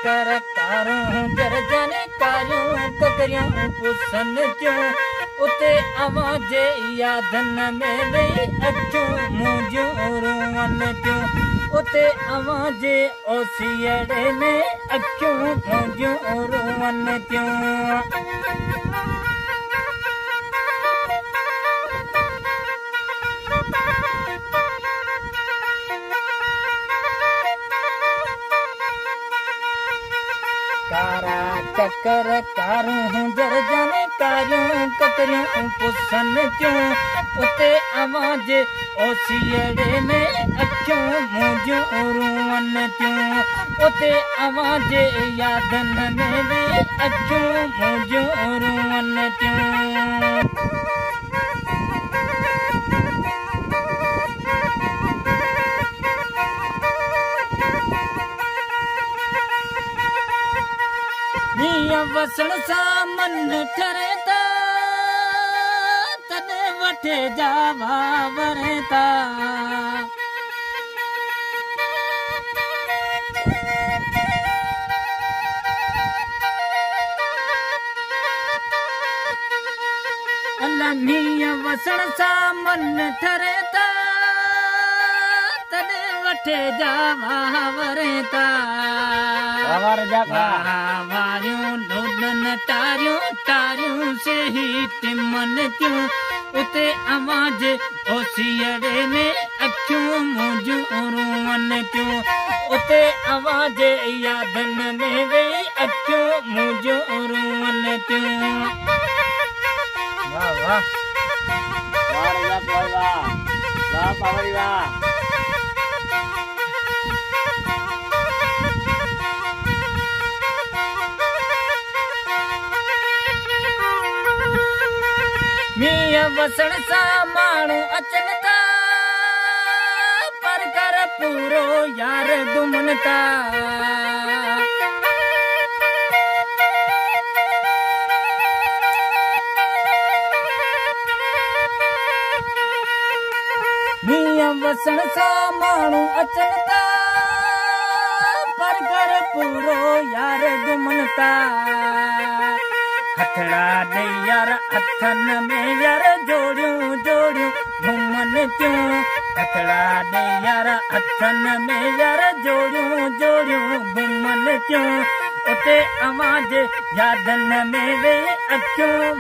चक्कर कारूं जरजने कारियूं ककरियूं पुसन क्यों उते आवाजे यादन में वही अखियूं मुंहिंजूं रुअन थियूं उते आवाजे ओसियड़े में अखियूं मुंहिंजूं रुअन थियूं कारा चक्कर कारूं जरजने कारियूं ककरियूं पुसन क्यों उते आवाजे ओसियड़े में अखियूं मुंहिंजूं रुअन थियूं उते आवाजे यादन में भी अखियूं मुंहिंजूं रुअन थियूं मींहं वसण सां मन ठरे था तॾहिं वठे जावा वरे था मींहं वसण सां मन ठरे था तॾहिं वठे जावा वरे था तारियूं तारियूं से ही तिमन थियूं उते आवाज ओसियड़े में अखियूं मुंहिंजूं रुअन थियूं उते आवाज यादन में वही अखियूं मुंहिंजूं रुअन थियूं वाह वाह वाह पावरी वाह मींहं वसण सां माण्हू अचनि था पर कर पूरो यार घुमनि था मींहं वसण सां माण्हू अचनि था पर कर पूरो यार घुमनि था हथड़ा ॾेई यार हथन में यार जोड़ियूं जोड़ियूं घुमनि थियूं हथड़ा ॾेई यार हथन में यार जोड़ियूं जोड़ियूं घुमनि थियूं उते आवाज यादन में वही अखियूं